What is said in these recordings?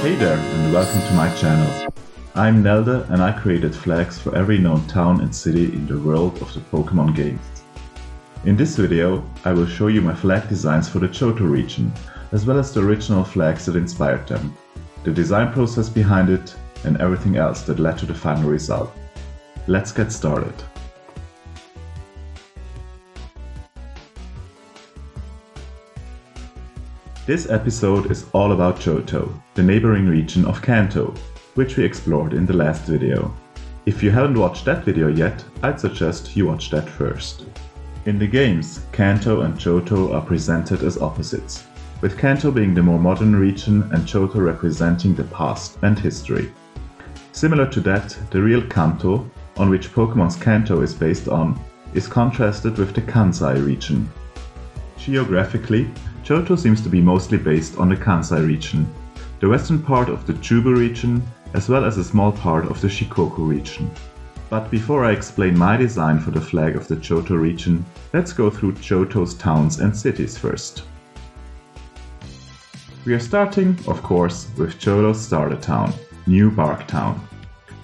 Hey there and welcome to my channel. I'm Nelda and I created flags for every known town and city in the world of the Pokemon games. In this video I will show you my flag designs for the Johto region, as well as the original flags that inspired them, the design process behind it, and everything else that led to the final result. Let's get started. This episode is all about Johto, the neighboring region of Kanto, which we explored in the last video. If you haven't watched that video yet, I'd suggest you watch that first. In the games, Kanto and Johto are presented as opposites, with Kanto being the more modern region and Johto representing the past and history. Similar to that, the real Kanto, on which Pokemon's Kanto is based on, is contrasted with the Kansai region. Geographically, Johto seems to be mostly based on the Kansai region, the western part of the Chubu region, as well as a small part of the Shikoku region. But before I explain my design for the flag of the Johto region, let's go through Johto's towns and cities first. We are starting, of course, with Johto's starter town, New Bark Town.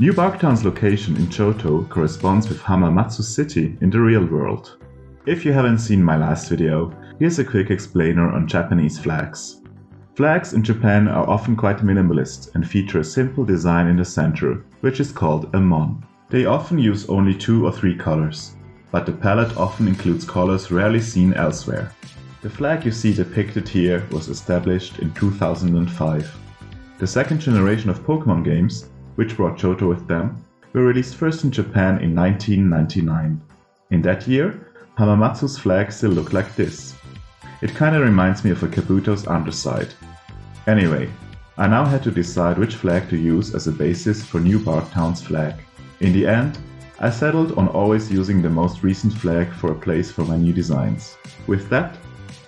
New Bark Town's location in Johto corresponds with Hamamatsu City in the real world. If you haven't seen my last video, here's a quick explainer on Japanese flags. Flags in Japan are often quite minimalist and feature a simple design in the center, which is called a mon. They often use only 2 or 3 colors, but the palette often includes colors rarely seen elsewhere. The flag you see depicted here was established in 2005. The second generation of Pokemon games, which brought Johto with them, were released first in Japan in 1999. In that year, Hamamatsu's flag still looked like this. It kinda reminds me of a Kabuto's underside. Anyway, I now had to decide which flag to use as a basis for New Bark Town's flag. In the end, I settled on always using the most recent flag for a place for my new designs. With that,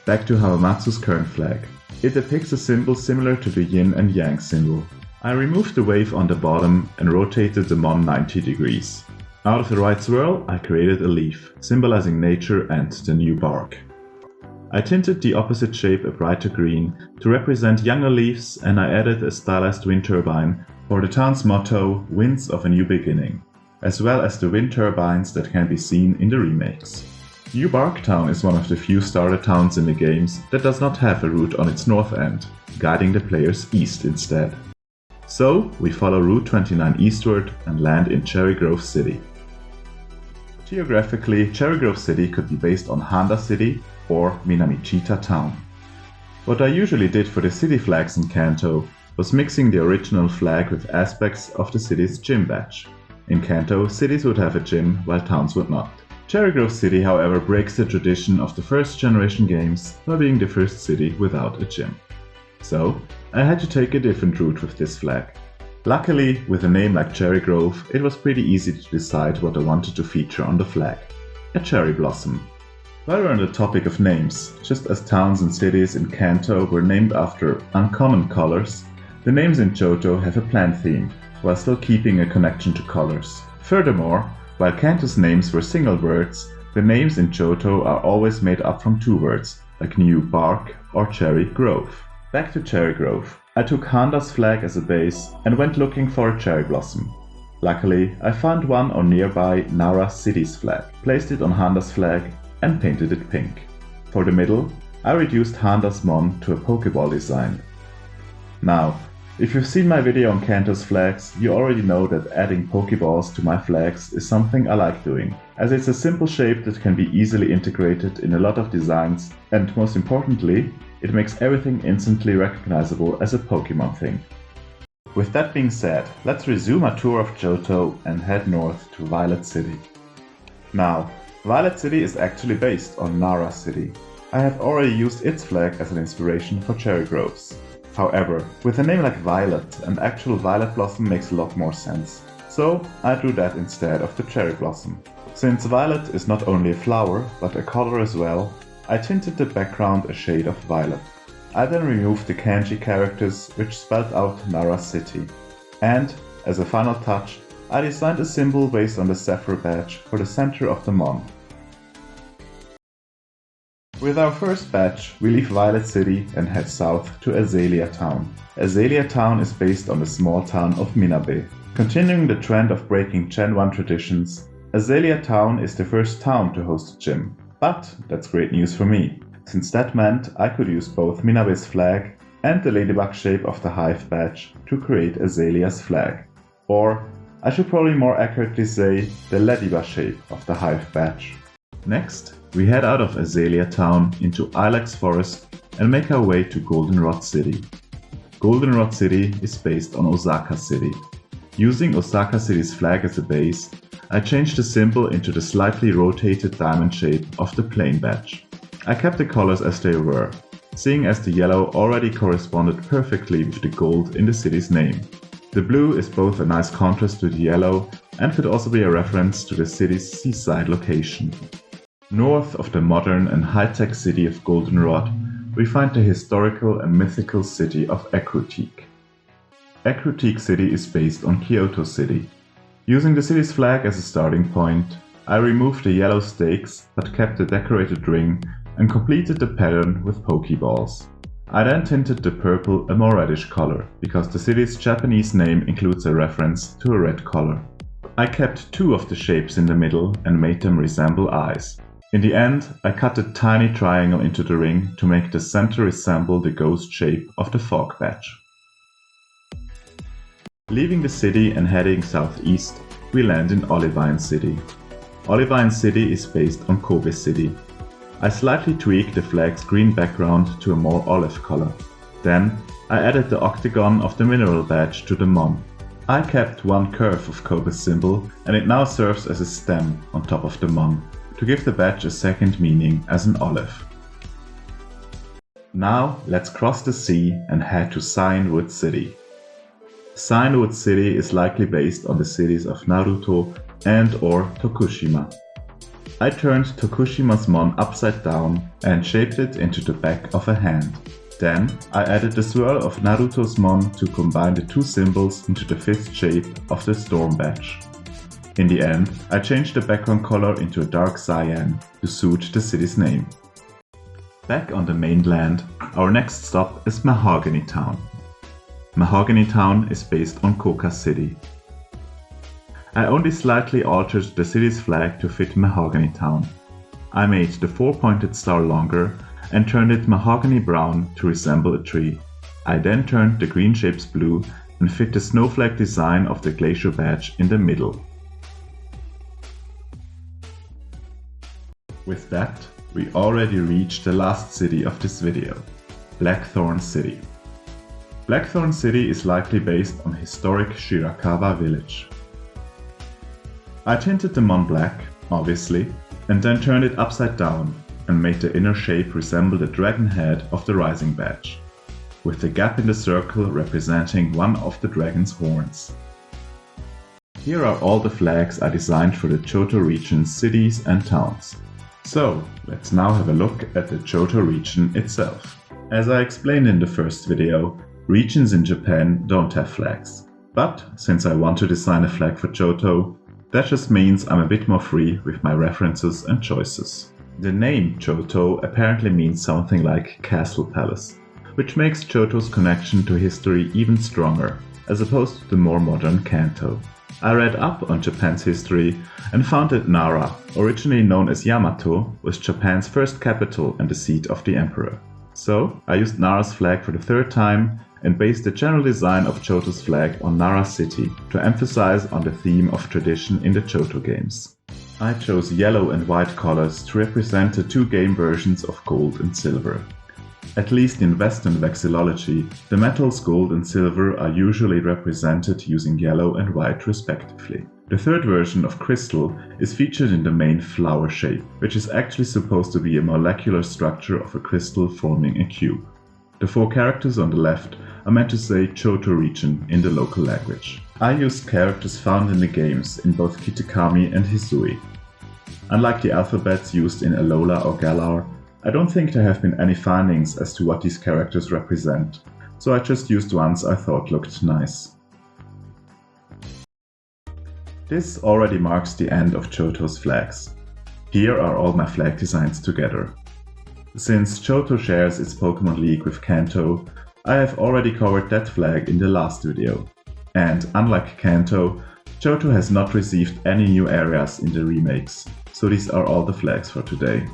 back to Hamamatsu's current flag. It depicts a symbol similar to the yin and yang symbol. I removed the wave on the bottom and rotated the mon 90 degrees. Out of the right swirl, I created a leaf, symbolizing nature and the new bark. I tinted the opposite shape a brighter green to represent younger leaves, and I added a stylized wind turbine for the town's motto, Winds of a New Beginning, as well as the wind turbines that can be seen in the remakes. New Bark Town is one of the few starter towns in the games that does not have a route on its north end, guiding the players east instead. So, we follow Route 29 eastward and land in Cherrygrove City. Geographically, Cherrygrove City could be based on Handa City or Minamichita Town. What I usually did for the city flags in Kanto was mixing the original flag with aspects of the city's gym badge. In Kanto, cities would have a gym while towns would not. Cherrygrove City, however, breaks the tradition of the first generation games by being the first city without a gym. So, I had to take a different route with this flag. Luckily, with a name like Cherrygrove, it was pretty easy to decide what I wanted to feature on the flag. A cherry blossom. While we're on the topic of names, just as towns and cities in Kanto were named after uncommon colors, the names in Johto have a plant theme, while still keeping a connection to colors. Furthermore, while Kanto's names were single words, the names in Johto are always made up from 2 words, like New Bark or Cherry Grove. Back to Cherrygrove. I took Handa's flag as a base and went looking for a cherry blossom. Luckily, I found one on nearby Nara City's flag, placed it on Handa's flag and painted it pink. For the middle, I reduced Handa's mon to a Pokeball design. Now, if you've seen my video on Kanto's flags, you already know that adding Pokeballs to my flags is something I like doing, as it's a simple shape that can be easily integrated in a lot of designs, and most importantly, it makes everything instantly recognizable as a Pokemon thing. With that being said, let's resume our tour of Johto and head north to Violet City. Now, Violet City is actually based on Nara City. I have already used its flag as an inspiration for Cherrygrove's. However, with a name like Violet, an actual violet blossom makes a lot more sense, so I drew that instead of the cherry blossom. Since violet is not only a flower, but a color as well, I tinted the background a shade of violet. I then removed the kanji characters which spelled out Nara City. And, as a final touch, I designed a symbol based on the Zephyr badge for the center of the mon. With our first batch, we leave Violet City and head south to Azalea Town. Azalea Town is based on the small town of Minabe. Continuing the trend of breaking Gen 1 traditions, Azalea Town is the first town to host a gym. But that's great news for me, since that meant I could use both Minabe's flag and the ladybug shape of the hive badge to create Azalea's flag. Or, I should probably more accurately say, the ladybug shape of the hive badge. Next, we head out of Azalea Town into Ilex Forest and make our way to Goldenrod City. Goldenrod City is based on Osaka City. Using Osaka City's flag as a base, I changed the symbol into the slightly rotated diamond shape of the plain badge. I kept the colors as they were, seeing as the yellow already corresponded perfectly with the gold in the city's name. The blue is both a nice contrast to the yellow and could also be a reference to the city's seaside location. North of the modern and high-tech city of Goldenrod, we find the historical and mythical city of Ecruteak. Ecruteak City is based on Johto City. Using the city's flag as a starting point, I removed the yellow stakes but kept the decorated ring and completed the pattern with Pokeballs. I then tinted the purple a more reddish color, because the city's Japanese name includes a reference to a red color. I kept two of the shapes in the middle and made them resemble eyes. In the end, I cut a tiny triangle into the ring to make the center resemble the ghost shape of the fog badge. Leaving the city and heading southeast, we land in Olivine City. Olivine City is based on Kobe City. I slightly tweaked the flag's green background to a more olive color. Then, I added the octagon of the mineral badge to the mon. I kept one curve of Kobe's symbol and it now serves as a stem on top of the mon, to give the badge a second meaning as an olive. Now let's cross the sea and head to Cianwood City. Cianwood City is likely based on the cities of Naruto and or Tokushima. I turned Tokushima's mon upside down and shaped it into the back of a hand. Then I added the swirl of Naruto's mon to combine the two symbols into the fifth shape of the storm badge. In the end, I changed the background color into a dark cyan to suit the city's name. Back on the mainland, our next stop is Mahogany Town. Mahogany Town is based on Koka City. I only slightly altered the city's flag to fit Mahogany Town. I made the four-pointed star longer and turned it mahogany brown to resemble a tree. I then turned the green shapes blue and fit the snowflake design of the glacier badge in the middle. With that, we already reached the last city of this video, Blackthorn City. Blackthorn City is likely based on historic Shirakawa village. I tinted the mon black, obviously, and then turned it upside down and made the inner shape resemble the dragon head of the rising badge, with the gap in the circle representing one of the dragon's horns. Here are all the flags I designed for the Johto region's cities and towns. So, let's now have a look at the Johto region itself. As I explained in the first video, regions in Japan don't have flags. But, since I want to design a flag for Johto, that just means I'm a bit more free with my references and choices. The name Johto apparently means something like Castle Palace, which makes Johto's connection to history even stronger, as opposed to the more modern Kanto. I read up on Japan's history and found that Nara, originally known as Yamato, was Japan's first capital and the seat of the emperor. So I used Nara's flag for the third time and based the general design of Johto's flag on Nara City to emphasize on the theme of tradition in the Johto games. I chose yellow and white colors to represent the two game versions of gold and silver. At least in Western vexillology, the metals gold and silver are usually represented using yellow and white respectively. The third version of crystal is featured in the main flower shape, which is actually supposed to be a molecular structure of a crystal forming a cube. The four characters on the left are meant to say Johto region in the local language. I used characters found in the games in both Kitakami and Hisui. Unlike the alphabets used in Alola or Galar, I don't think there have been any findings as to what these characters represent, so I just used ones I thought looked nice. This already marks the end of Johto's flags. Here are all my flag designs together. Since Johto shares its Pokemon League with Kanto, I have already covered that flag in the last video. And unlike Kanto, Johto has not received any new areas in the remakes, so these are all the flags for today.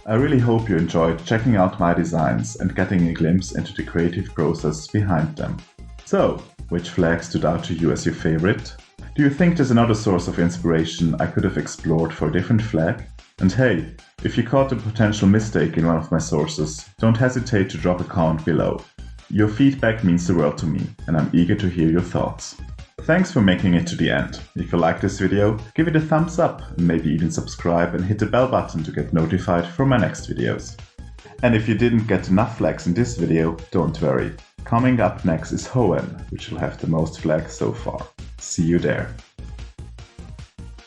I really hope you enjoyed checking out my designs and getting a glimpse into the creative process behind them. So, which flag stood out to you as your favorite? Do you think there's another source of inspiration I could have explored for a different flag? And hey, if you caught a potential mistake in one of my sources, don't hesitate to drop a comment below. Your feedback means the world to me, and I'm eager to hear your thoughts. Thanks for making it to the end. If you like this video, give it a thumbs up and maybe even subscribe and hit the bell button to get notified for my next videos. And if you didn't get enough flags in this video, don't worry. Coming up next is Hoenn, which will have the most flags so far. See you there.